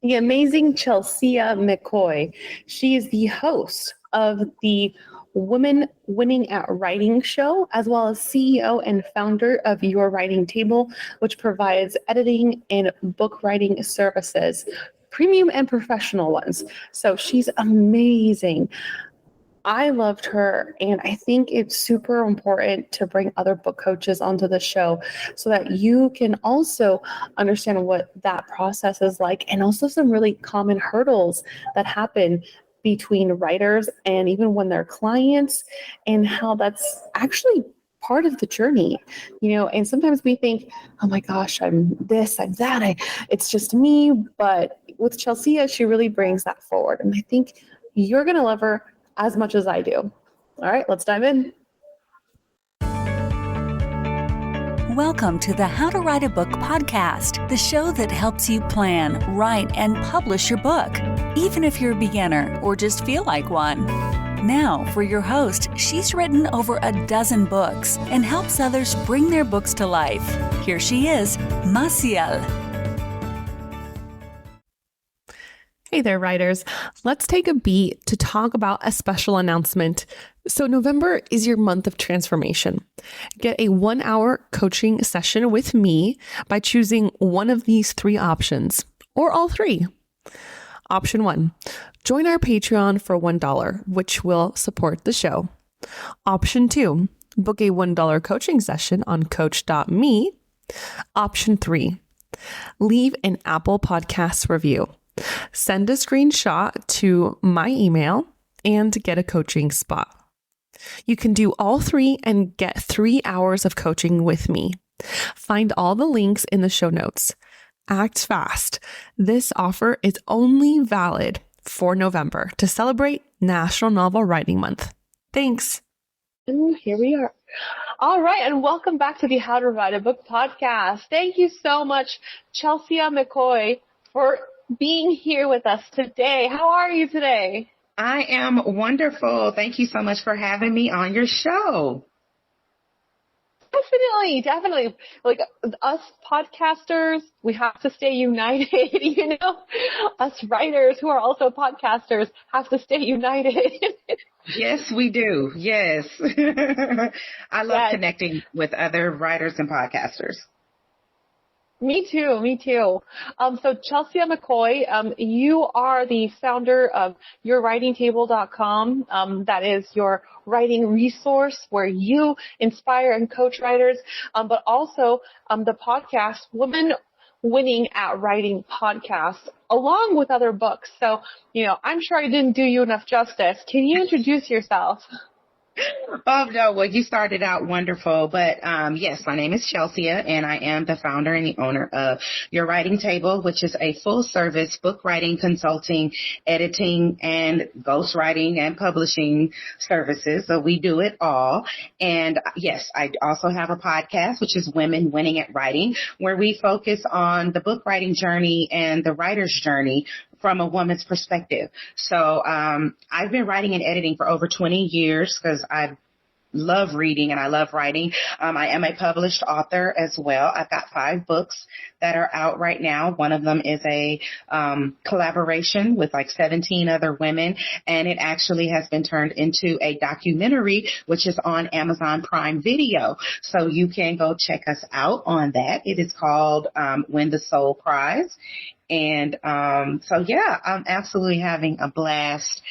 the amazing Chelsia McCoy. She is the host of the Women Winning at Writing show, as well as CEO and founder of Your Writing Table, which provides editing and book writing services, premium and professional ones. So she's amazing. I loved her, and I think it's super important to bring other book coaches onto the show so that you can also understand what that process is like, and also some really common hurdles that happen between writers and even when they're clients, and how that's actually part of the journey, and sometimes we think, oh my gosh, I'm this, I'm that, it's just me. But with Chelsea, she really brings that forward, and I think you're going to love her as much as I do. All right, let's dive in. Welcome to the How to Write a Book podcast, the show that helps you plan, write, and publish your book, even if you're a beginner or just feel like one. Now, for your host, she's written over a dozen books and helps others bring their books to life. Here she is, Maciel. Hey there, writers. Let's take a beat to talk about a special announcement. So November is your month of transformation. Get a 1-hour coaching session with me by choosing one of these 3 options, or all 3. Option 1, join our Patreon for $1, which will support the show. Option 2, book a $1 coaching session on coach.me. Option 3, leave an Apple Podcasts review. Send a screenshot to my email and get a coaching spot. You can do all 3 and get 3 hours of coaching with me. Find all the links in the show notes. Act fast. This offer is only valid for November to celebrate National Novel Writing Month. Thanks. And here we are. All right, and welcome back to the How to Write a Book podcast. Thank you so much, Chelsia McCoy, for being here with us today. How are you today? I am wonderful. Thank you so much for having me on your show. Definitely. Like us podcasters, we have to stay united, Us writers who are also podcasters have to stay united. Yes, we do. Yes. I love connecting with other writers and podcasters. Me too. So Chelsia McCoy, you are the founder of yourwritingtable.com. That is your writing resource where you inspire and coach writers, but also the podcast, Women Winning at Writing podcast, along with other books. So, I'm sure I didn't do you enough justice. Can you introduce yourself? Oh, no. Well, you started out wonderful. But yes, my name is Chelsia, and I am the founder and the owner of Your Writing Table, which is a full service book writing, consulting, editing, and ghostwriting and publishing services. So we do it all. And yes, I also have a podcast, which is Women Winning at Writing, where we focus on the book writing journey and the writer's journey from a woman's perspective. So I've been writing and editing for over 20 years because I love reading and I love writing. I am a published author as well. I've got 5 books that are out right now. One of them is a collaboration with like 17 other women, and it actually has been turned into a documentary, which is on Amazon Prime Video. So you can go check us out on that. It is called When the Soul Cries. And so, yeah, I'm absolutely having a blast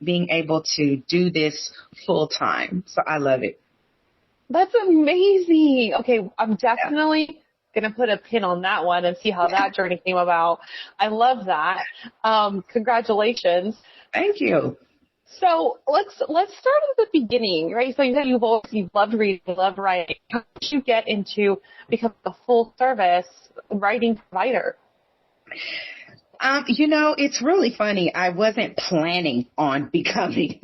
being able to do this full time. So I love it. That's amazing. Okay, I'm definitely going to put a pin on that one and see how that journey came about. I love that. Congratulations. Thank you. So let's start at the beginning, right? So you said you've loved reading, loved writing. How did you get into becoming a full service writing provider? It's really funny. I wasn't planning on becoming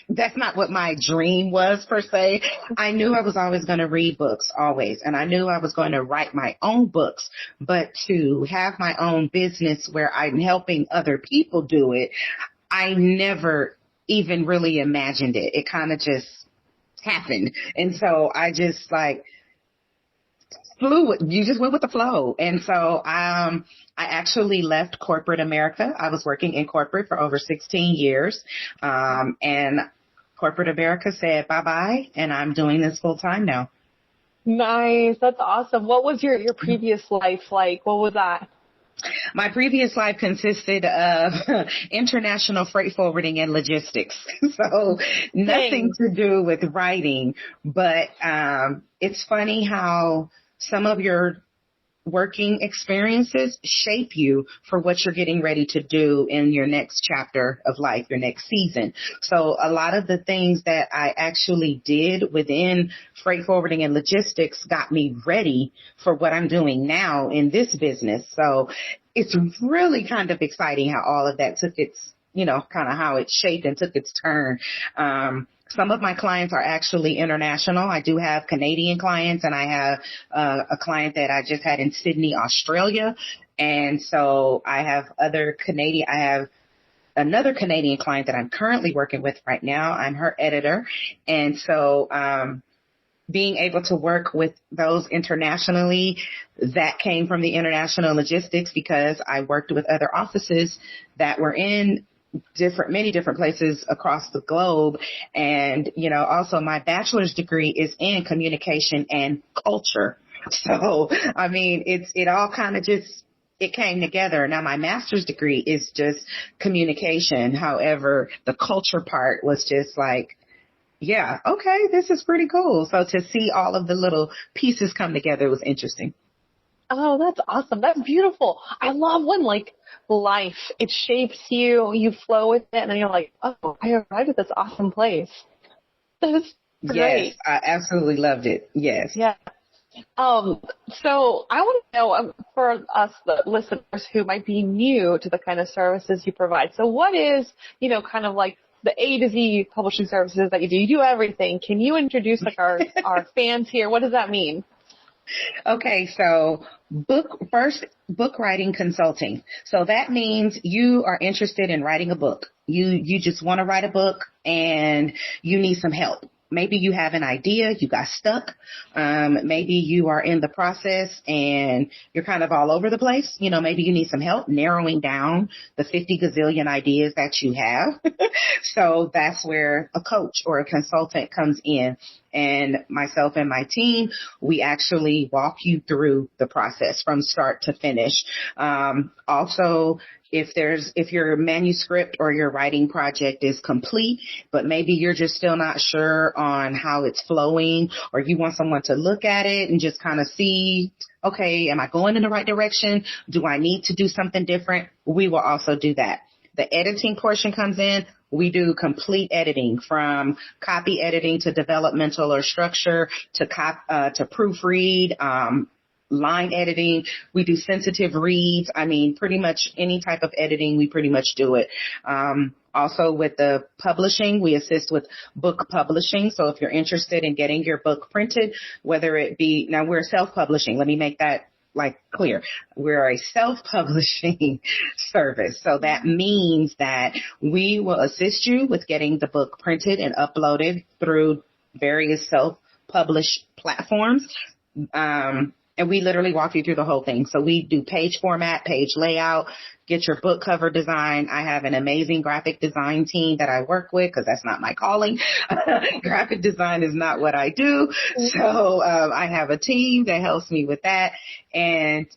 that's not what my dream was per se. I knew I was always going to read books always. And I knew I was going to write my own books, but to have my own business where I'm helping other people do it, I never even really imagined it. It kind of just happened. And so I just You just went with the flow. And so, I actually left corporate America. I was working in corporate for over 16 years. And corporate America said bye-bye, and I'm doing this full time now. Nice. That's awesome. What was your previous life like? What was that? My previous life consisted of international freight forwarding and logistics. So nothing to do with writing, but it's funny how some of your working experiences shape you for what you're getting ready to do in your next chapter of life, your next season. So a lot of the things that I actually did within freight forwarding and logistics got me ready for what I'm doing now in this business. So it's really kind of exciting how all of that took its, kind of how it shaped and took its turn. Some of my clients are actually international. I do have Canadian clients, and I have a client that I just had in Sydney, Australia. And so I have I have another Canadian client that I'm currently working with right now. I'm her editor. And so, being able to work with those internationally, that came from the international logistics because I worked with other offices that were in many different places across the globe. And, also my bachelor's degree is in communication and culture. So, I mean, it all kind of it came together. Now my master's degree is just communication. However, the culture part was just like, yeah, okay, this is pretty cool. So to see all of the little pieces come together was interesting. Oh, that's awesome. That's beautiful. I love when life, it shapes you, you flow with it, and then you're like, oh, I arrived at this awesome place. That is great. Yes, I absolutely loved it. Yes. Yeah. So I want to know for us, the listeners who might be new to the kind of services you provide. So what is, kind of like the A to Z publishing services that you do? You do everything. Can you introduce our fans here? What does that mean? Okay, so book writing consulting. So that means you are interested in writing a book. You just want to write a book and you need some help. Maybe you have an idea, you got stuck. Maybe you are in the process and you're kind of all over the place. Maybe you need some help narrowing down the 50 gazillion ideas that you have. So that's where a coach or a consultant comes in. And myself and my team, we actually walk you through the process from start to finish. Also, if your manuscript or your writing project is complete, but maybe you're just still not sure on how it's flowing, or you want someone to look at it and just kind of see, okay, am I going in the right direction? Do I need to do something different? We will also do that. The editing portion comes in. We do complete editing, from copy editing to developmental or structure to proofread, line editing. We do sensitive reads. I mean, pretty much any type of editing, we pretty much do it. Also with the publishing, we assist with book publishing. So if you're interested in getting your book printed, whether it be, now we're self-publishing. Let me make that clear. We're a self-publishing service. So that means that we will assist you with getting the book printed and uploaded through various self-published platforms. And we literally walk you through the whole thing. So we do page format, page layout, get your book cover design. I have an amazing graphic design team that I work with because that's not my calling. Graphic design is not what I do. So I have a team that helps me with that. And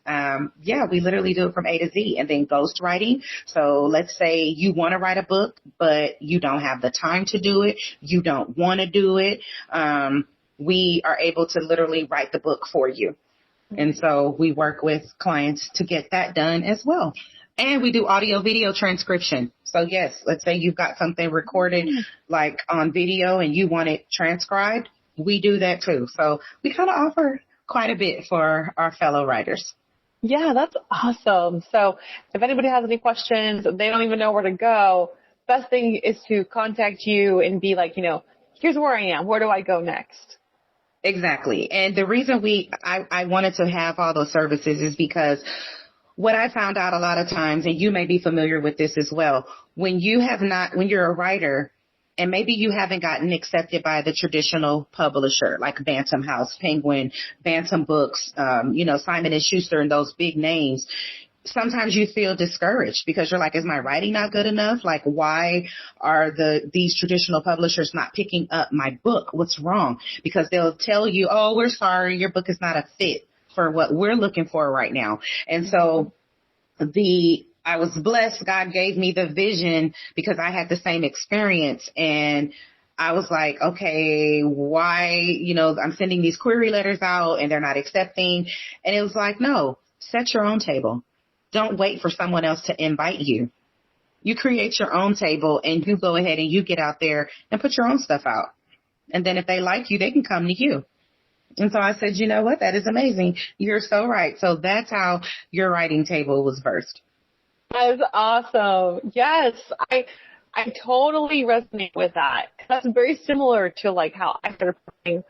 we literally do it from A to Z. And then ghostwriting. So let's say you want to write a book, but you don't have the time to do it. You don't want to do it. We are able to literally write the book for you. And so we work with clients to get that done as well. And we do audio video transcription. So yes, let's say you've got something recorded on video and you want it transcribed. We do that too. So we kind of offer quite a bit for our fellow writers. Yeah, that's awesome. So if anybody has any questions, they don't even know where to go, best thing is to contact you and be like, here's where I am. Where do I go next? Exactly. And the reason I wanted to have all those services is because what I found out a lot of times, and you may be familiar with this as well, when you're a writer and maybe you haven't gotten accepted by the traditional publisher like Bantam House, Penguin, Bantam Books, Simon & Schuster and those big names. Sometimes you feel discouraged because you're like, is my writing not good enough? Like, why are these traditional publishers not picking up my book? What's wrong? Because they'll tell you, oh, we're sorry, your book is not a fit for what we're looking for right now. And so I was blessed. God gave me the vision because I had the same experience. And I was like, okay, why, I'm sending these query letters out and they're not accepting. And it was like, no, set your own table. Don't wait for someone else to invite you. You create your own table and you go ahead and you get out there and put your own stuff out. And then if they like you, they can come to you. And so I said, you know what? That is amazing. You're so right. So that's how your writing table was birthed. That is awesome. Yes, I totally resonate with that. That's very similar to like how I started writing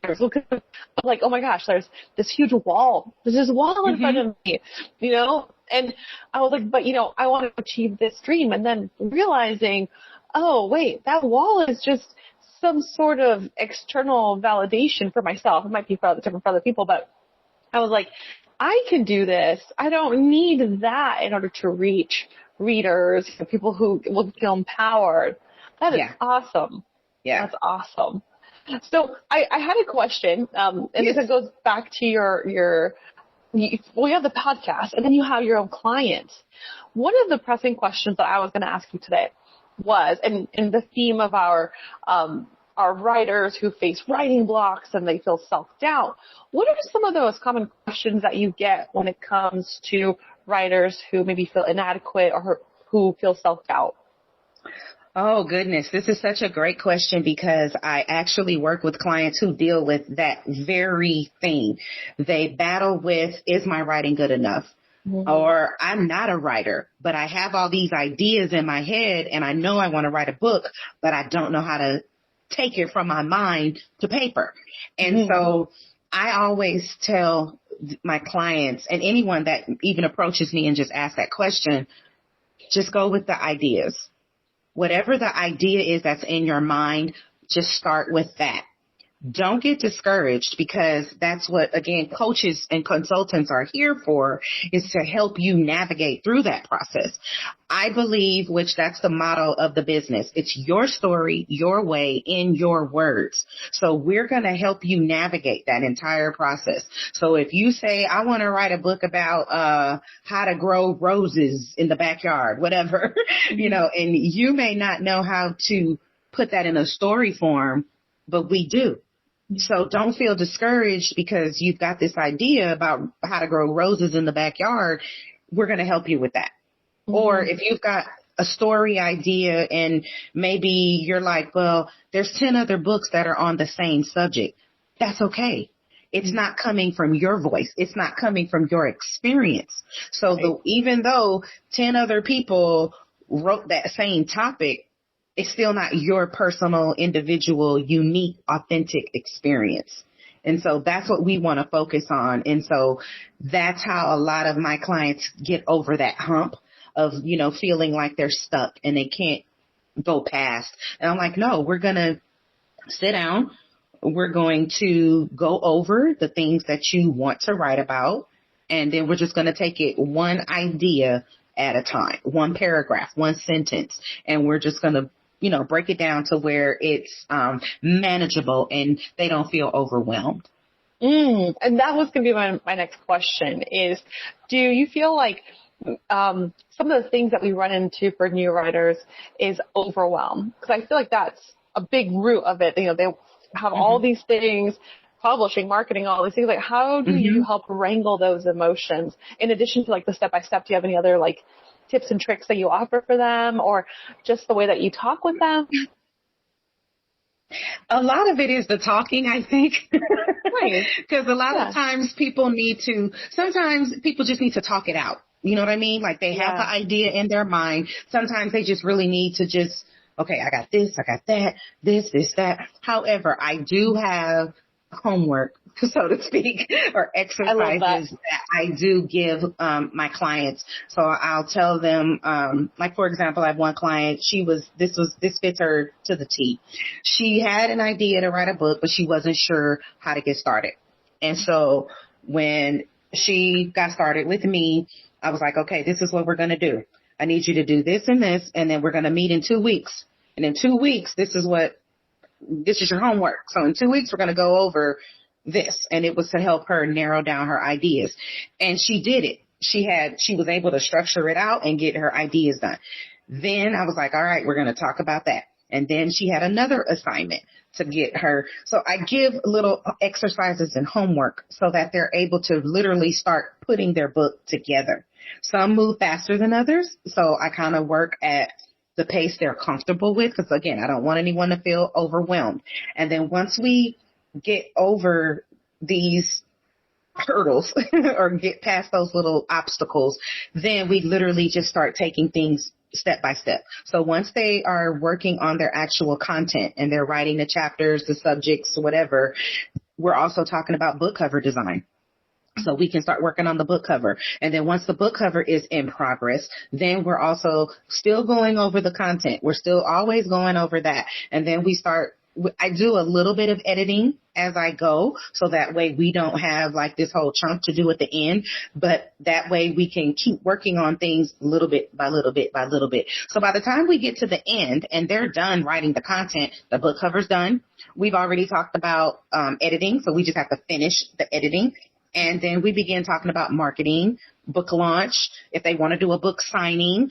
because I'm like, oh my gosh, there's this huge wall. There's this wall in front of me, and I was like, but I want to achieve this dream. And then realizing, oh wait, that wall is just some sort of external validation for myself. It might be different for other people, but I was like, I can do this. I don't need that in order to reach readers, people who will feel empowered. That is awesome. Yeah. That's awesome. So I had a question, and this goes back to you have the podcast, and then you have your own clients. One of the pressing questions that I was going to ask you today was, and the theme of our writers who face writing blocks and they feel self-doubt, what are some of those common questions that you get when it comes to writers who maybe feel inadequate or who feel self-doubt? Oh, goodness. This is such a great question because I actually work with clients who deal with that very thing. They battle with, is my writing good enough? Mm-hmm. Or I'm not a writer, but I have all these ideas in my head and I know I want to write a book, but I don't know how to take it from my mind to paper. And so I always tell my clients and anyone that even approaches me and just asks that question, just go with the ideas. Whatever the idea is that's in your mind, just start with that. Don't get discouraged because that's what, again, coaches and consultants are here for, is to help you navigate through that process. I believe, which that's the motto of the business. It's your story, your way, in your words. So we're going to help you navigate that entire process. So if you say, I want to write a book about how to grow roses in the backyard, whatever, and you may not know how to put that in a story form, but we do. So don't feel discouraged because you've got this idea about how to grow roses in the backyard. We're going to help you with that. Mm-hmm. Or if you've got a story idea and maybe you're like, well, there's 10 other books that are on the same subject. That's okay. It's not coming from your voice. It's not coming from your experience. So even though 10 other people wrote that same topic, it's still not your personal, individual, unique, authentic experience. And so that's what we want to focus on. And so that's how a lot of my clients get over that hump of, feeling like they're stuck and they can't go past. And I'm like, no, we're going to sit down. We're going to go over the things that you want to write about. And then we're just going to take it one idea at a time, one paragraph, one sentence. And we're just going to break it down to where it's manageable and they don't feel overwhelmed. And that was going to be my next question is, do you feel like some of the things that we run into for new writers is overwhelm? Because I feel like that's a big root of it. They have all these things, publishing, marketing, all these things. Like, how do you help wrangle those emotions in addition to like the step-by-step? Do you have any other like tips and tricks that you offer for them or just the way that you talk with them? A lot of it is the talking, I think. Right. Because a lot of times sometimes people just need to talk it out. You know what I mean? Like they have the idea in their mind. Sometimes they just really need to okay, I got this, I got that, this, that. However, I do have homework, so to speak, or exercises that I do give my clients. So I'll tell them, like, for example, I have one client, this fits her to the T. She had an idea to write a book, but she wasn't sure how to get started. And so when she got started with me, I was like, okay, this is what we're going to do. I need you to do this, and then we're going to meet in 2 weeks. And in 2 weeks, this is your homework. So in 2 weeks, we're going to go over this. And it was to help her narrow down her ideas. And she did it. She was able to structure it out and get her ideas done. Then I was like, all right, we're going to talk about that. And then she had another assignment to get her. So I give little exercises and homework so that they're able to literally start putting their book together. Some move faster than others. So I kind of work at the pace they're comfortable with, because again, I don't want anyone to feel overwhelmed. And then once we get over these hurdles or get past those little obstacles, then we literally just start taking things step by step. So once they are working on their actual content and they're writing the chapters, the subjects, whatever, we're also talking about book cover design. So we can start working on the book cover. And then once the book cover is in progress, then we're also still going over the content. We're still always going over that. And then I do a little bit of editing as I go. So that way we don't have like this whole chunk to do at the end, but that way we can keep working on things little bit by little bit by little bit. So by the time we get to the end and they're done writing the content, the book cover's done. We've already talked about editing. So we just have to finish the editing. And then we begin talking about marketing, book launch, if they want to do a book signing,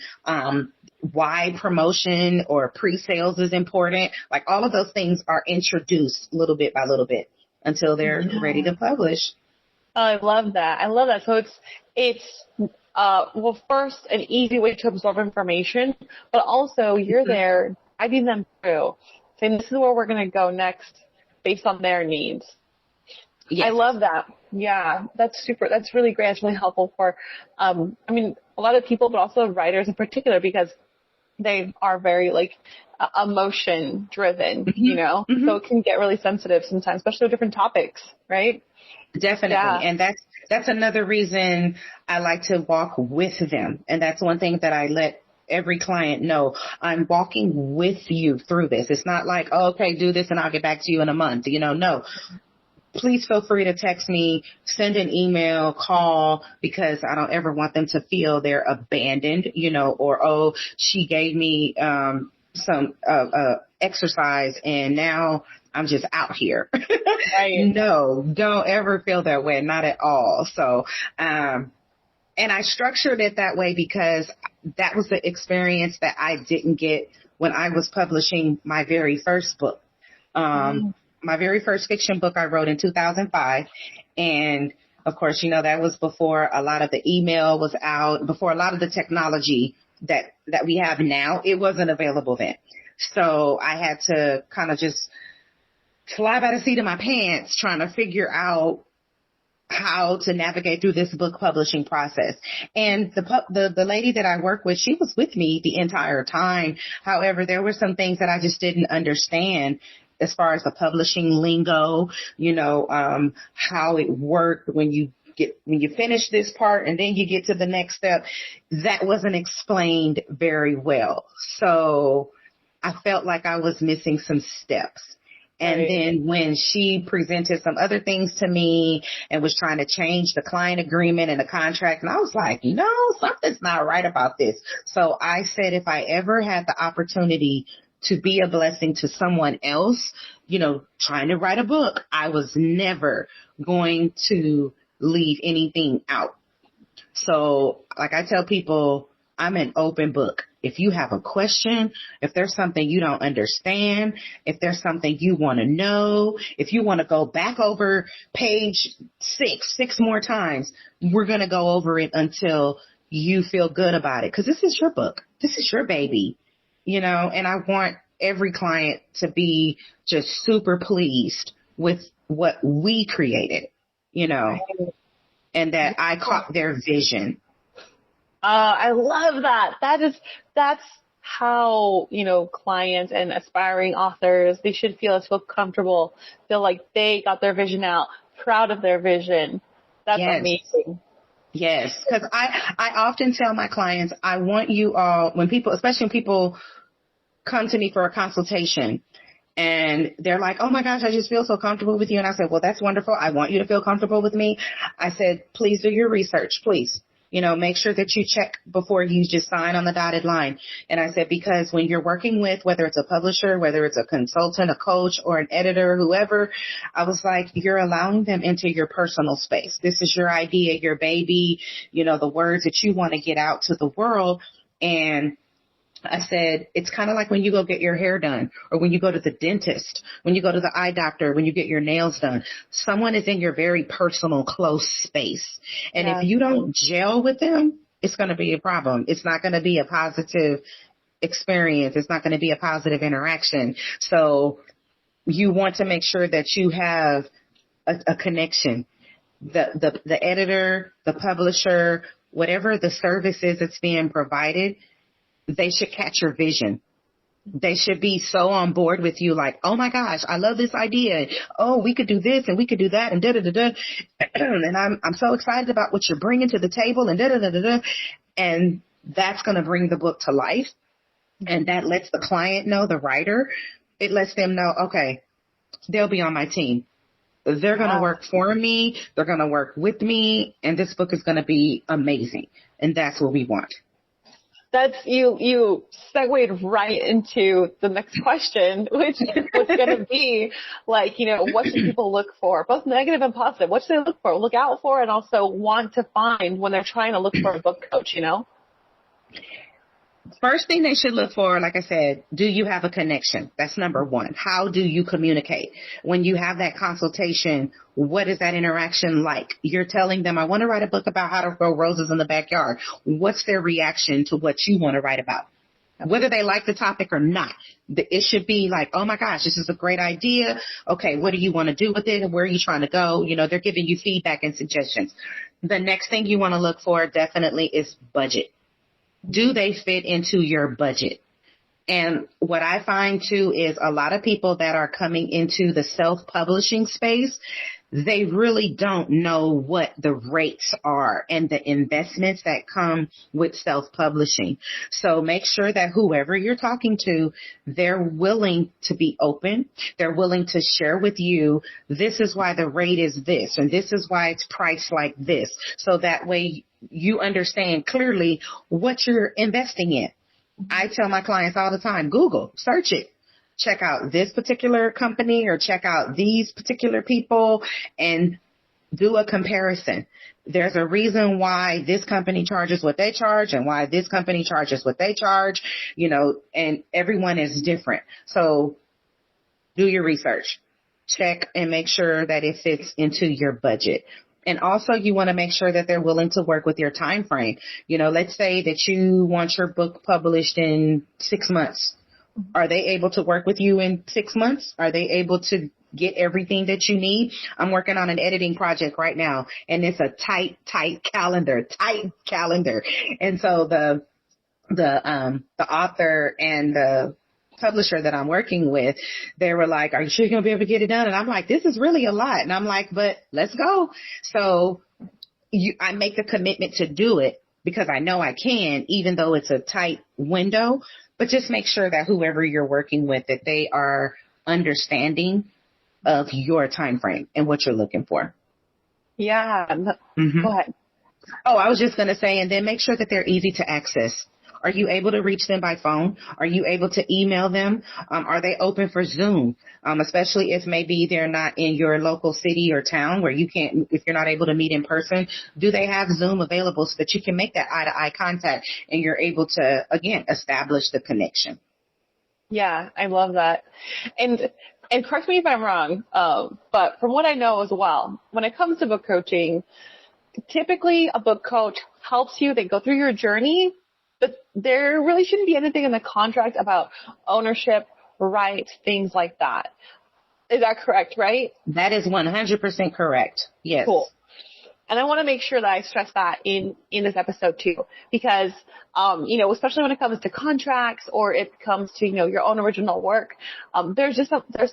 why promotion or pre-sales is important. Like all of those things are introduced little bit by little bit until they're ready to publish. Oh, I love that. I love that. So it's well, first, an easy way to absorb information, but also you're there guiding them through, saying this is where we're going to go next based on their needs. Yes. I love that. Yeah, that's super. That's really great. It's really helpful for, I mean, a lot of people, but also writers in particular, because they are very emotion driven, you know, so it can get really sensitive sometimes, especially with different topics, right? Definitely. Yeah. And that's another reason I like to walk with them. And that's one thing that I let every client know. I'm walking with you through this. It's not like, oh, okay, do this and I'll get back to you in a month. You know, no. Please feel free to text me, send an email, call, because I don't ever want them to feel they're abandoned, you know, or, oh, she gave me some exercise and now I'm just out here. Right. No, don't ever feel that way. Not at all. So, and I structured it that way because that was the experience that I didn't get when I was publishing my very first book. My very first fiction book I wrote in 2005. And of course, you know, that was before a lot of the email was out, before a lot of the technology that we have now. It wasn't available then. So I had to kind of just fly by the seat of my pants trying to figure out how to navigate through this book publishing process. And the lady that I work with, she was with me the entire time. However, there were some things that I just didn't understand as far as the publishing lingo, you know, how it worked when you finish this part and then you get to the next step. That wasn't explained very well. So I felt like I was missing some steps. And then when she presented some other things to me and was trying to change the client agreement and the contract, and I was like, no, something's not right about this. So I said, if I ever had the opportunity to be a blessing to someone else, you know, trying to write a book, I was never going to leave anything out. So like I tell people, I'm an open book. If you have a question, if there's something you don't understand, if there's something you want to know, if you want to go back over page six more times, we're going to go over it until you feel good about it. Because this is your book. This is your baby. You know, and I want every client to be just super pleased with what we created, you know, and that I caught their vision. I love that. That's how, clients and aspiring authors, they should feel comfortable, feel like they got their vision out, proud of their vision. That's amazing. Yes, because I often tell my clients, I want you all, especially when people come to me for a consultation and they're like, oh my gosh, I just feel so comfortable with you. And I said, well, that's wonderful. I want you to feel comfortable with me. I said, please do your research, please. Make sure that you check before you just sign on the dotted line. And I said, because when you're working with, whether it's a publisher, whether it's a consultant, a coach, or an editor, whoever, I was like, you're allowing them into your personal space. This is your idea, your baby, the words that you want to get out to the world. And I said, it's kind of like when you go get your hair done, or when you go to the dentist, when you go to the eye doctor, when you get your nails done. Someone is in your very personal, close space. And if you don't gel with them, it's going to be a problem. It's not going to be a positive experience. It's not going to be a positive interaction. So you want to make sure that you have a connection. The editor, the publisher, whatever the service is that's being provided, they should catch your vision. They should be so on board with you, like, oh my gosh, I love this idea. Oh, we could do this and we could do that and da da da da. And I'm so excited about what you're bringing to the table and da da da da da. And that's going to bring the book to life. And that lets the client know, the writer, it lets them know, okay, they'll be on my team. They're going to work for me. They're going to work with me. And this book is going to be amazing. And that's what we want. That's you segued right into the next question, which is what's going to be like, what should people look for, both negative and positive? What should they look for, look out for, and also want to find when they're trying to look for a book coach, First thing they should look for, like I said, do you have a connection? That's number one. How do you communicate? When you have that consultation, what is that interaction like? You're telling them, I want to write a book about how to grow roses in the backyard. What's their reaction to what you want to write about? Whether they like the topic or not, it should be like, oh my gosh, this is a great idea. Okay, what do you want to do with it? And where are you trying to go? They're giving you feedback and suggestions. The next thing you want to look for definitely is budget. Do they fit into your budget? And what I find too is a lot of people that are coming into the self-publishing space, they really don't know what the rates are and the investments that come with self-publishing. So make sure that whoever you're talking to, they're willing to be open. They're willing to share with you, this is why the rate is this, and this is why it's priced like this. So that way you understand clearly what you're investing in. I tell my clients all the time, Google, search it. Check out this particular company or check out these particular people and do a comparison. There's a reason why this company charges what they charge and why this company charges what they charge, and everyone is different. So do your research. Check and make sure that it fits into your budget. And also you want to make sure that they're willing to work with your time frame. Let's say that you want your book published in 6 months. Are they able to work with you in 6 months? Are they able to get everything that you need? I'm working on an editing project right now, and it's a tight calendar. And so the author and the publisher that I'm working with, they were like, are you sure you're going to be able to get it done? And I'm like, this is really a lot. And I'm like, but let's go. So I make the commitment to do it because I know I can, even though it's a tight window. But just make sure that whoever you're working with, that they are understanding of your time frame and what you're looking for. Yeah. Mm-hmm. Go ahead. Oh, I was just going to say, and then make sure that they're easy to access. Are you able to reach them by phone? Are you able to email them? Are they open for Zoom? Especially if maybe they're not in your local city or town where you can't, if you're not able to meet in person, do they have Zoom available so that you can make that eye-to-eye contact and you're able to, again, establish the connection? Yeah, I love that. And correct me if I'm wrong, but from what I know as well, when it comes to book coaching, typically a book coach helps you, they go through your journey, but there really shouldn't be anything in the contract about ownership, rights, things like that. Is that correct, right? That is 100% correct. Yes. Cool. And I want to make sure that I stress that in this episode too, because, especially when it comes to contracts or it comes to, your own original work, there's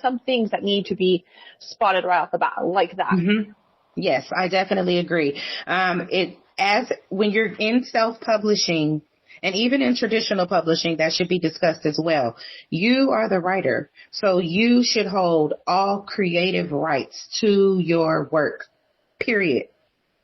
some things that need to be spotted right off the bat like that. Mm-hmm. Yes, I definitely agree. When you're in self-publishing and even in traditional publishing, that should be discussed as well. You are the writer, so you should hold all creative rights to your work, period.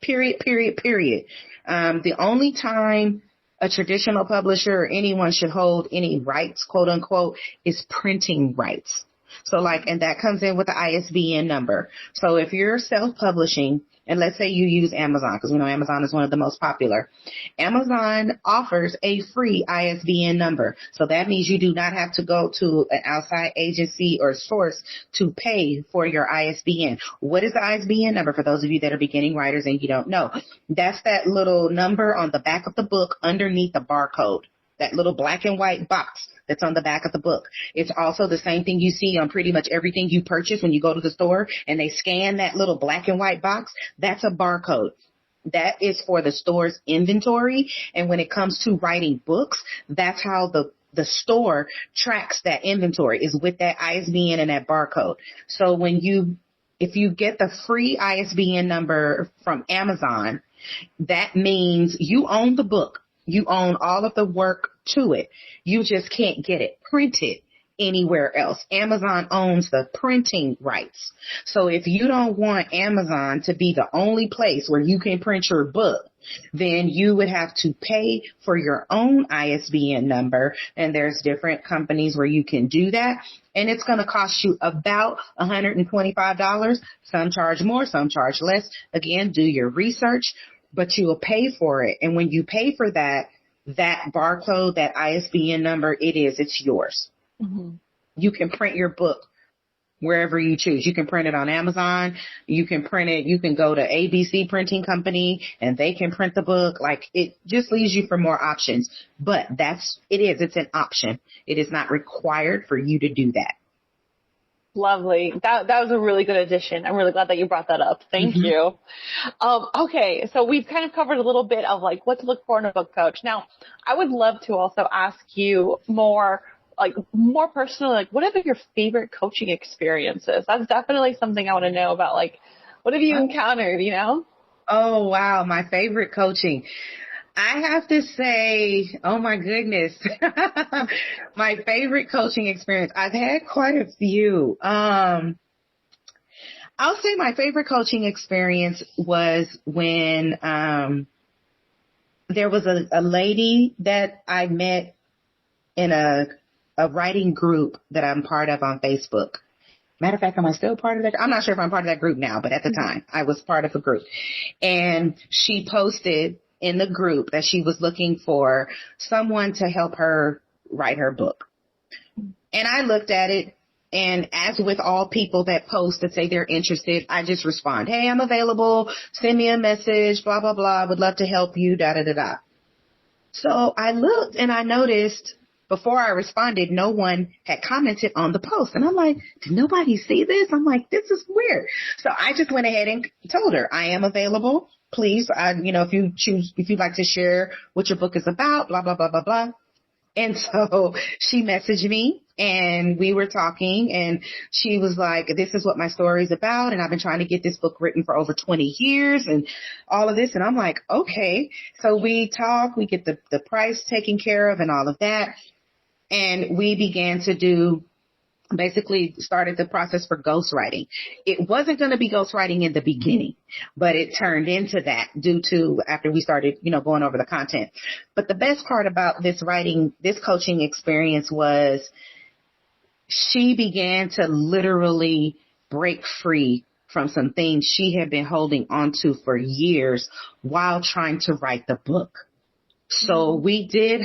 The only time a traditional publisher or anyone should hold any rights, quote unquote, is printing rights. So and that comes in with the ISBN number. So if you're self-publishing, and let's say you use Amazon, because we know Amazon is one of the most popular. Amazon offers a free ISBN number. So that means you do not have to go to an outside agency or source to pay for your ISBN. What is the ISBN number for those of you that are beginning writers and you don't know? That's that little number on the back of the book underneath the barcode. That little black and white box that's on the back of the book. It's also the same thing you see on pretty much everything you purchase when you go to the store and they scan that little black and white box. That's a barcode. That is for the store's inventory. And when it comes to writing books, that's how the store tracks that inventory, is with that ISBN and that barcode. So if you get the free ISBN number from Amazon, that means you own the book. You own all of the work to it. You just can't get it printed anywhere else. Amazon owns the printing rights. So if you don't want Amazon to be the only place where you can print your book, then you would have to pay for your own ISBN number. And there's different companies where you can do that. And it's going to cost you about $125. Some charge more, some charge less. Again, do your research. But you will pay for it. And when you pay for that barcode, that ISBN number, it's yours. Mm-hmm. You can print your book wherever you choose. You can print it on Amazon. You can print it. You can go to ABC Printing Company and they can print the book. It just leaves you for more options. But it's an option. It is not required for you to do that. Lovely. That was a really good addition. I'm really glad that you brought that up. Thank you. Okay. So we've kind of covered a little bit of what to look for in a book coach. Now, I would love to also ask you more personally, what have been your favorite coaching experiences? That's definitely something I want to know about. What have you encountered, Oh, wow. My favorite coaching. I have to say, oh my goodness, my favorite coaching experience. I've had quite a few. I'll say my favorite coaching experience was when there was a lady that I met in a writing group that I'm part of on Facebook. Matter of fact, am I still part of that? I'm not sure if I'm part of that group now, but at the time I was part of a group. And she posted in the group that she was looking for someone to help her write her book. And I looked at it, and as with all people that post that say they're interested, I just respond, hey, I'm available. Send me a message, blah, blah, blah. Would love to help you, da, da, da, da. So I looked and I noticed before I responded, no one had commented on the post. And I'm like, did nobody see this? I'm like, this is weird. So I just went ahead and told her, I am available. Please, if you'd like to share what your book is about, blah, blah, blah, blah, blah. And so she messaged me and we were talking and she was like, this is what my story is about. And I've been trying to get this book written for over 20 years and all of this. And I'm like, okay. So we talk, we get the price taken care of and all of that. And we began to basically started the process for ghostwriting. It wasn't going to be ghostwriting in the beginning, but it turned into that due to after we started, going over the content. But the best part about this coaching experience was she began to literally break free from some things she had been holding onto for years while trying to write the book. So we did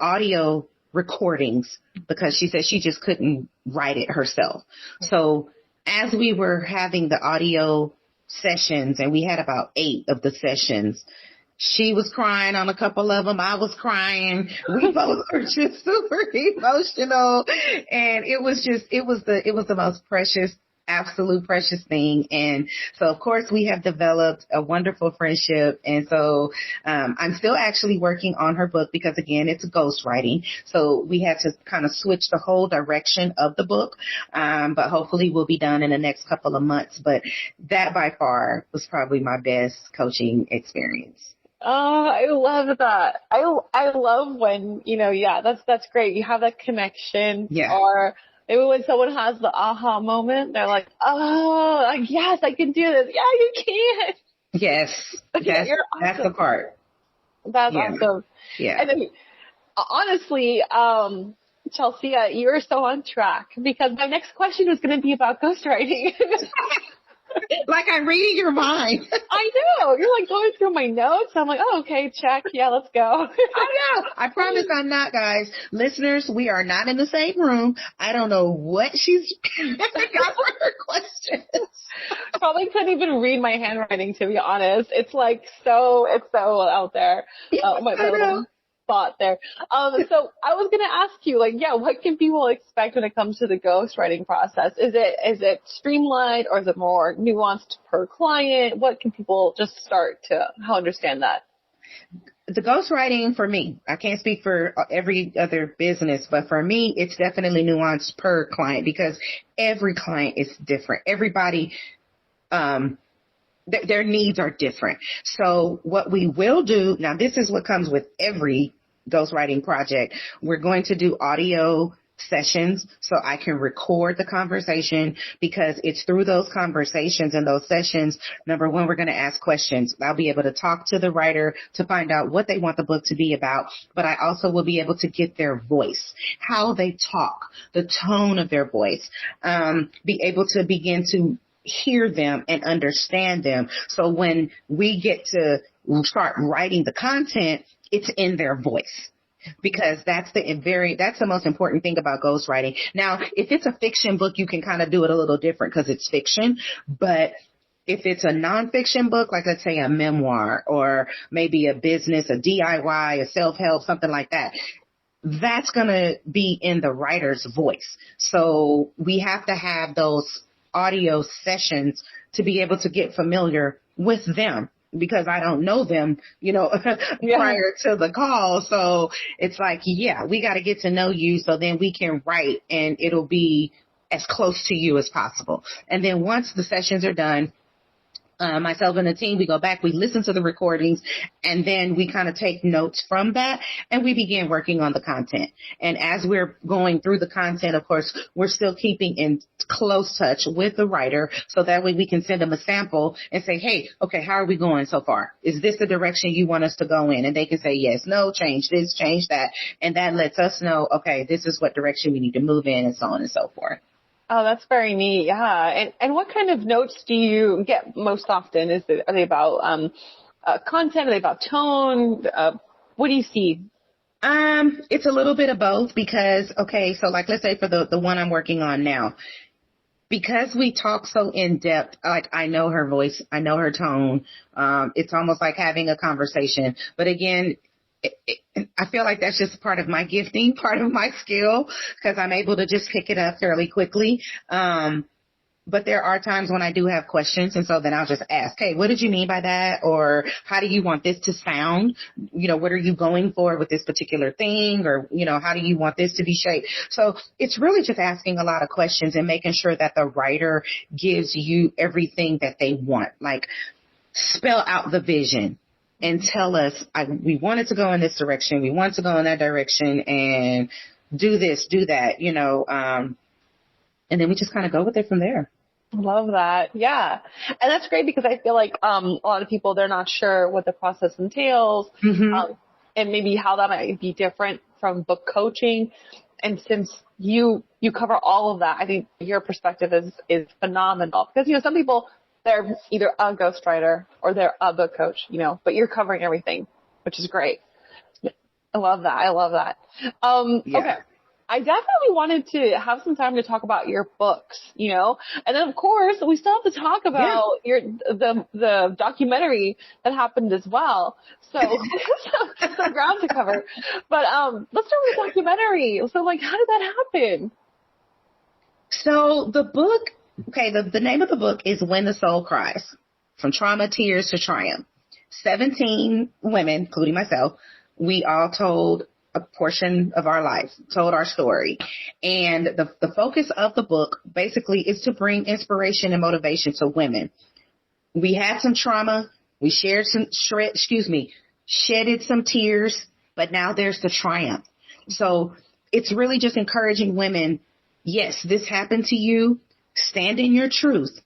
audio recordings because she said she just couldn't write it herself. So as we were having the audio sessions, and we had about 8 of the sessions, she was crying on a couple of them. I was crying. We both were just super emotional. And it was the most precious absolute precious thing. And so, of course, we have developed a wonderful friendship. And so I'm still actually working on her book because, again, it's ghostwriting. So we had to kind of switch the whole direction of the book. But hopefully we'll be done in the next couple of months. But that by far was probably my best coaching experience. Oh, I love that. I love when, that's great. You have that connection. Yeah. Or maybe when someone has the aha moment, they're like, oh, like, yes, I can do this. Yeah, you can. Yes. That's, You're awesome. That's the part. That's awesome. Yeah. And then, honestly, Chelsea, you're so on track because my next question was going to be about ghostwriting. Like I'm reading your mind. I know. You're like going through my notes. I'm like, oh, okay, check. Yeah, let's go. I know. I promise I'm not, guys. Listeners, we are not in the same room. I don't know what she's got for her questions. Probably couldn't even read my handwriting, to be honest. It's so out there. My little thought there. So I was going to ask you, what can people expect when it comes to the ghostwriting process? Is it streamlined or is it more nuanced per client? What can people just start to understand that? The ghostwriting for me, I can't speak for every other business, but for me, it's definitely nuanced per client because every client is different. Everybody, their needs are different. So what we will do, now this is what comes with every ghostwriting project. We're going to do audio sessions so I can record the conversation because it's through those conversations and those sessions. Number one, we're going to ask questions. I'll be able to talk to the writer to find out what they want the book to be about, but I also will be able to get their voice, how they talk, the tone of their voice, be able to begin to hear them and understand them. So when we get to start writing the content, it's in their voice. Because that's the most important thing about ghostwriting. Now, if it's a fiction book, you can kind of do it a little different because it's fiction. But if it's a nonfiction book, like let's say a memoir or maybe a business, a DIY, a self-help, something like that, that's going to be in the writer's voice. So we have to have those audio sessions to be able to get familiar with them. Because I don't know them, prior to the call. So it's like, we got to get to know you so then we can write and it'll be as close to you as possible. And then once the sessions are done, myself and the team, we go back, we listen to the recordings, and then we kind of take notes from that, and we begin working on the content. And as we're going through the content, of course, we're still keeping in close touch with the writer, so that way we can send them a sample and say, hey, okay, how are we going so far? Is this the direction you want us to go in? And they can say yes, no, change this, change that. And that lets us know, okay, this is what direction we need to move in, and so on and so forth. Oh, that's very neat. Yeah. And what kind of notes do you get most often? Are they about content? Are they about tone? What do you see? It's a little bit of both because, so like let's say for the one I'm working on now, because we talk so in depth, like I know her voice, I know her tone. It's almost like having a conversation. But again, I feel like that's just part of my gifting, part of my skill, because I'm able to just pick it up fairly quickly. But there are times when I do have questions, and so then I'll just ask, hey, what did you mean by that? Or how do you want this to sound? What are you going for with this particular thing? Or, how do you want this to be shaped? So it's really just asking a lot of questions and making sure that the writer gives you everything that they want, like spell out the vision. And tell us, we wanted to go in this direction, we want to go in that direction, and do this, do that, and then we just kind of go with it from there. Love that. Yeah. And that's great because I feel like a lot of people, they're not sure what the process entails, and maybe how that might be different from book coaching. And since you cover all of that, I think your perspective is phenomenal because, some people, they're either a ghostwriter or they're a book coach, but you're covering everything, which is great. I love that. Okay. I definitely wanted to have some time to talk about your books, and then of course we still have to talk about the documentary that happened as well. So some ground to cover, but let's start with the documentary. So how did that happen? So the book Okay, the name of the book is When the Soul Cries, From Trauma, Tears to Triumph. 17 women, including myself, we all told a portion of our life, told our story. And the focus of the book basically is to bring inspiration and motivation to women. We had some trauma. We shedded some tears, but now there's the triumph. So it's really just encouraging women. Yes, this happened to you. Stand in your truth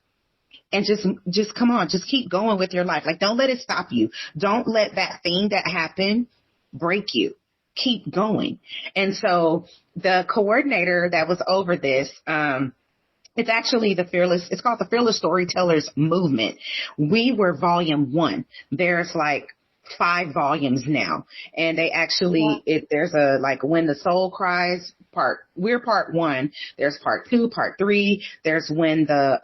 and just come on, just keep going with your life. Like, don't let it stop you. Don't let that thing that happened break you. Keep going. And so the coordinator that was over this, it's actually it's called the Fearless Storytellers Movement. We were volume 1. There's like 5 volumes now. And they actually, there's a, like, When the Soul Cries we're part 1. There's part 2, part 3. There's When the,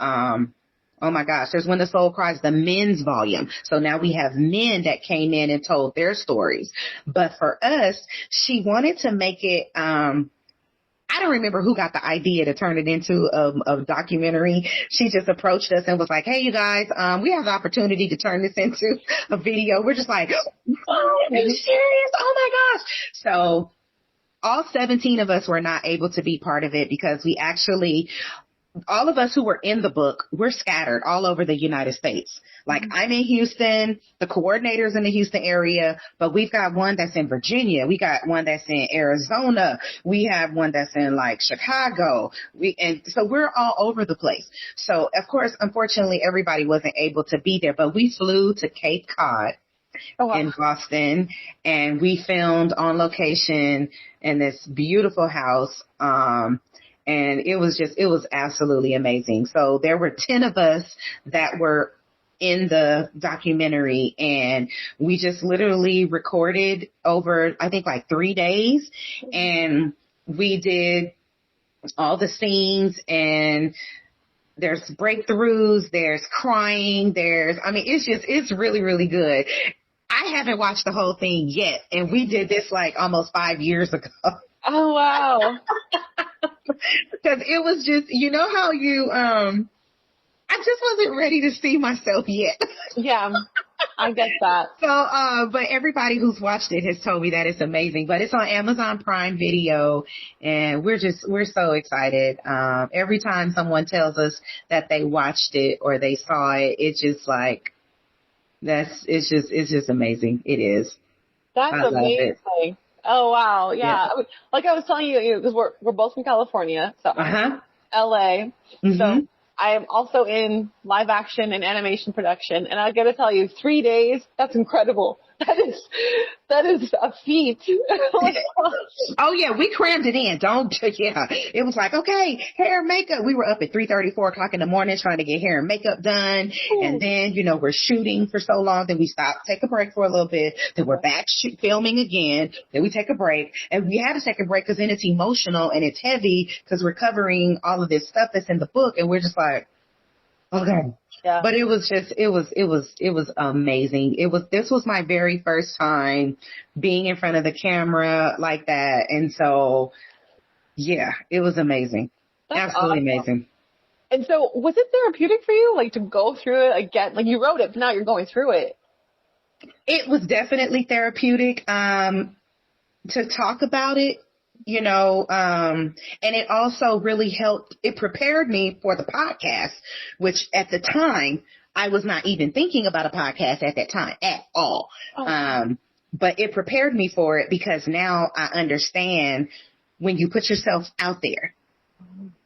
there's When the Soul Cries, the men's volume. So now we have men that came in and told their stories. But for us, she wanted to make it, I don't remember who got the idea to turn it into a documentary. She just approached us and was like, hey, you guys, we have the opportunity to turn this into a video. We're just like, oh, are you serious? Oh my gosh. So all 17 of us were not able to be part of it because all of us who were in the book, we're scattered all over the United States. Like, I'm in Houston, the coordinator's in the Houston area, but we've got one that's in Virginia. We got one that's in Arizona. We have one that's in like Chicago. And so we're all over the place. So of course, unfortunately, everybody wasn't able to be there, but we flew to Cape Cod. In Boston, and we filmed on location in this beautiful house. And it was absolutely amazing. So there were 10 of us that were in the documentary, and we just literally recorded over, I think, like 3 days, and we did all the scenes, and there's breakthroughs, there's crying, it's really, really good. I haven't watched the whole thing yet, and we did this like almost 5 years ago. Oh, wow. Because it was just, you know how I just wasn't ready to see myself yet. Yeah, I get that. So, but everybody who's watched it has told me that it's amazing. But it's on Amazon Prime Video, and we're so excited. Every time someone tells us that they watched it or they saw it, it's just like, it's just amazing. It is. That's amazing. It. Oh, wow. Yeah. Like I was telling you, because we're both from California, so LA. Mm-hmm. So I am also in live action and animation production, and I got to tell you, 3 days, that's incredible. That is a feat. Oh yeah, we crammed it in. It was like, okay, hair, makeup. We were up at 3:30, 4 o'clock in the morning trying to get hair and makeup done. Ooh. And then, we're shooting for so long. Then we stop, take a break for a little bit. Then we're back filming again. Then we take a break, and we had to take a break because then it's emotional and it's heavy because we're covering all of this stuff that's in the book, and we're just like, okay. Yeah. But it was amazing. This was my very first time being in front of the camera like that. And so, yeah, it was amazing. That's absolutely awesome. Amazing. And so was it therapeutic for you, like, to go through it again? Like, you wrote it, but now you're going through it. It was definitely therapeutic, to talk about it. And it also really helped. It prepared me for the podcast, which at the time I was not even thinking about a podcast at that time at all. Oh. But it prepared me for it because now I understand when you put yourself out there,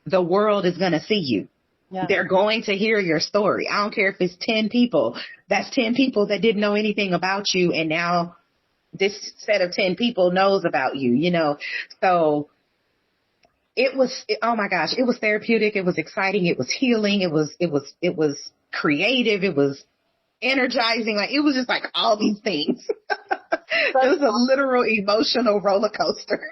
the world is going to see you. Yeah. They're going to hear your story. I don't care if it's 10 people. That's 10 people that didn't know anything about you, and now this set of 10 people knows about you, So it was, oh my gosh, it was therapeutic. It was exciting. It was healing. It was creative. It was energizing. Like, it was just like all these things. It was a literal emotional roller coaster.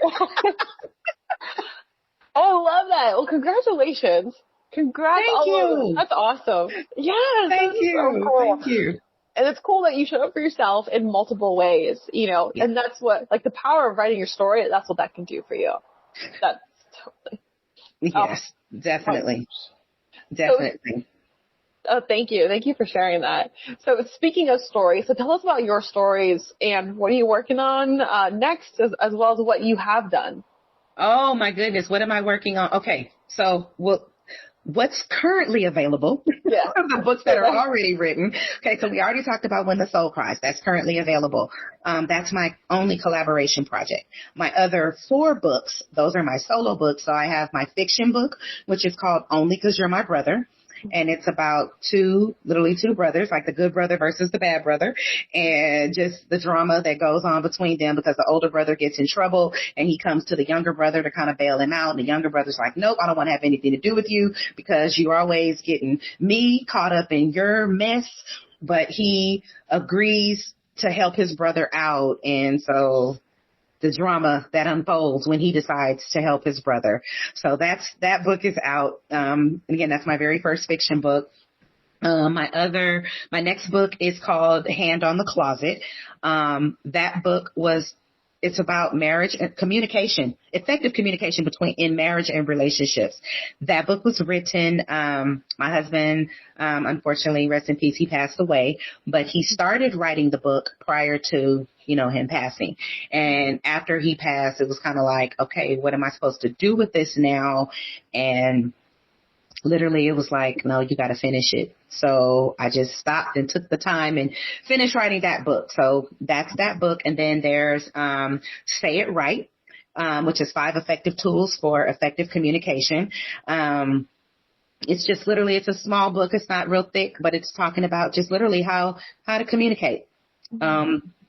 Oh, I love that. Well, congratulations. Congrats. Thank you. That's awesome. Yeah. Thank you. So cool. Thank you. And it's cool that you showed up for yourself in multiple ways, yeah. And that's what, like, the power of writing your story, that's what that can do for you. That's totally. Yes, definitely. definitely. Oh, thank you. Thank you for sharing that. So speaking of stories, so tell us about your stories and what are you working on next, as well as what you have done. Oh my goodness. What am I working on? Okay. So what's currently available, the books that are already written. Okay. So we already talked about When the Soul Cries. That's currently available. That's my only collaboration project. My other 4 books, those are my solo books. So I have my fiction book, which is called Only 'Cause You're My Brother. And it's about literally two brothers, like the good brother versus the bad brother, and just the drama that goes on between them because the older brother gets in trouble and he comes to the younger brother to kind of bail him out. And the younger brother's like, nope, I don't want to have anything to do with you because you're always getting me caught up in your mess. But he agrees to help his brother out. And so the drama that unfolds when he decides to help his brother. So that book is out. Again, that's my very first fiction book. My next book is called Hand on the Closet. That book it's about marriage and communication, effective communication in marriage and relationships. That book was written, my husband, unfortunately, rest in peace, he passed away, but he started writing the book prior to, him passing. And after he passed, it was kind of like, okay, what am I supposed to do with this now? And literally it was like, no, you got to finish it. So I just stopped and took the time and finished writing that book. So that's that book. And then there's Say It Right, which is 5 effective tools for effective communication. It's just literally, it's a small book. It's not real thick, but it's talking about just literally how to communicate.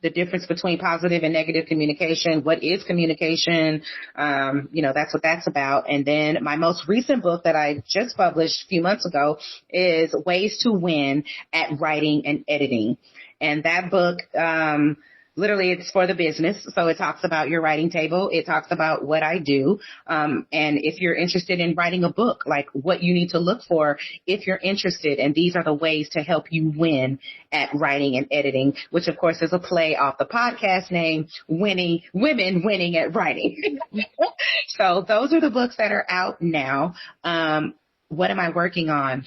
The difference between positive and negative communication. What is communication? That's what that's about. And then my most recent book that I just published a few months ago is Ways to Win at Writing and Editing. And that book, literally it's for the business. So it talks about your writing table. It talks about what I do. And if you're interested in writing a book, like what you need to look for if you're interested. And these are the ways to help you win at writing and editing, which of course is a play off the podcast name, Women Winning at Writing. So those are the books that are out now. What am I working on?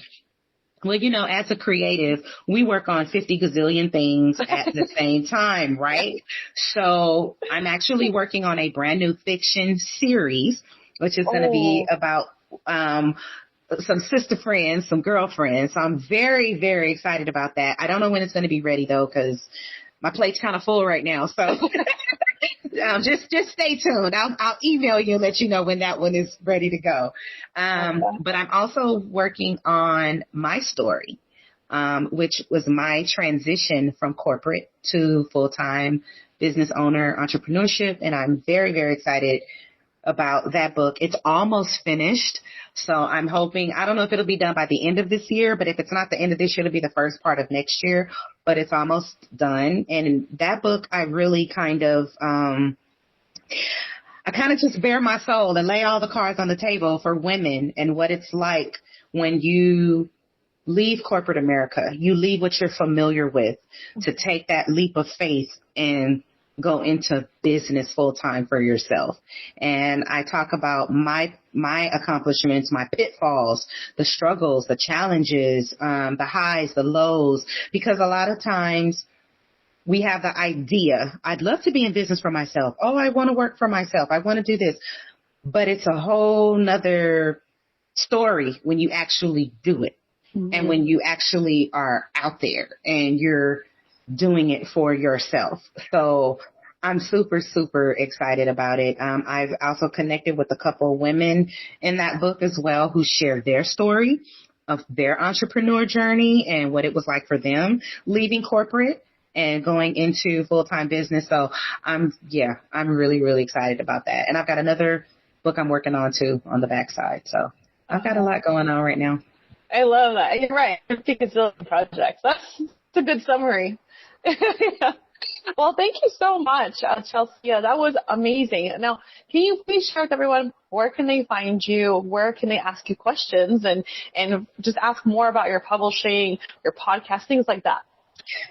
Well, as a creative, we work on 50 gazillion things at the same time, right? So I'm actually working on a brand new fiction series, which is going to be about some sister friends, some girlfriends. So I'm very, very excited about that. I don't know when it's going to be ready, though, because my plate's kind of full right now. So just stay tuned. I'll email you and let you know when that one is ready to go. But I'm also working on my story, which was my transition from corporate to full-time business owner entrepreneurship. And I'm very, very excited about that book. It's almost finished. So I'm hoping, I don't know if it'll be done by the end of this year, but if it's not the end of this year, it'll be the first part of next year, but it's almost done. And in that book, I really kind of just bare my soul and lay all the cards on the table for women and what it's like when you leave corporate America, you leave what you're familiar with to take that leap of faith and go into business full time for yourself. And I talk about my accomplishments, my pitfalls, the struggles, the challenges, the highs, the lows, because a lot of times we have the idea, I'd love to be in business for myself. Oh, I want to work for myself. I want to do this. But it's a whole nother story when you actually do it. Mm-hmm. And when you actually are out there and you're doing it for yourself. So I'm super, super excited about it. I've also connected with a couple of women in that book as well who share their story of their entrepreneur journey and what it was like for them leaving corporate and going into full-time business. So I'm really, really excited about that. And I've got another book I'm working on too on the backside. So I've got a lot going on right now. I love that. You're right. 50 gazillion projects. That's a good summary. Yeah. Well, thank you so much, Chelsia. That was amazing. Now, can you please share with everyone, where can they find you? Where can they ask you questions and just ask more about your publishing, your podcast, things like that?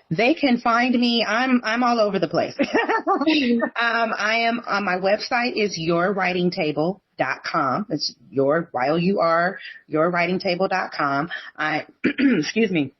They can find me. I'm all over the place. I am on my website is yourwritingtable.com. It's yourwritingtable.com. Excuse me.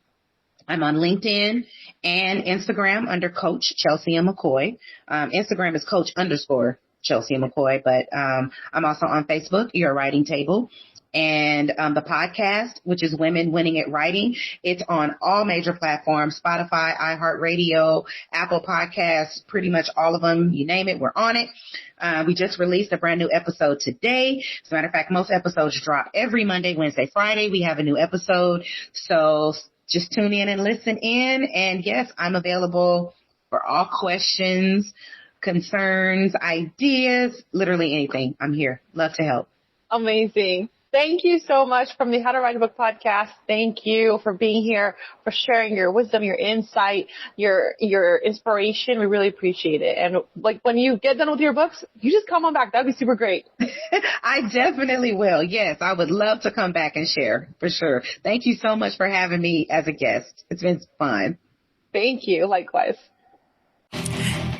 I'm on LinkedIn and Instagram under Coach Chelsia McCoy. Instagram is Coach_Chelsia McCoy, but I'm also on Facebook, Your Writing Table. And the podcast, which is Women Winning at Writing, it's on all major platforms, Spotify, iHeartRadio, Apple Podcasts, pretty much all of them. You name it, we're on it. We just released a brand new episode today. As a matter of fact, most episodes drop every Monday, Wednesday, Friday. We have a new episode. So just tune in and listen in. And yes, I'm available for all questions, concerns, ideas, literally anything. I'm here. Love to help. Amazing. Thank you so much from the How to Write a Book podcast. Thank you for being here, for sharing your wisdom, your insight, your inspiration. We really appreciate it. And like when you get done with your books, you just come on back. That'd be super great. I definitely will. Yes, I would love to come back and share for sure. Thank you so much for having me as a guest. It's been fun. Thank you. Likewise.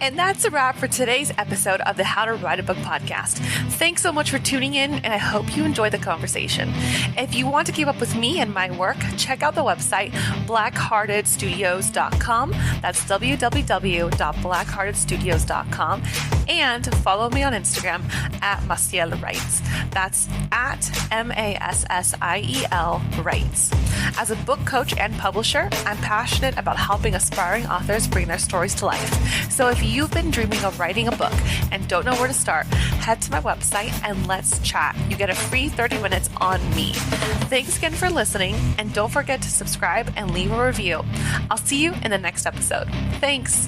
And that's a wrap for today's episode of the How to Write a Book podcast. Thanks so much for tuning in, and I hope you enjoyed the conversation. If you want to keep up with me and my work, check out the website, blackheartedstudios.com. That's www.blackheartedstudios.com. And follow me on Instagram at Massiel Writes. That's at MASSIEL Writes. As a book coach and publisher, I'm passionate about helping aspiring authors bring their stories to life. So if you've been dreaming of writing a book and don't know where to start, head to my website and let's chat. You get a free 30 minutes on me. Thanks again for listening, and don't forget to subscribe and leave a review. I'll see you in the next episode. Thanks.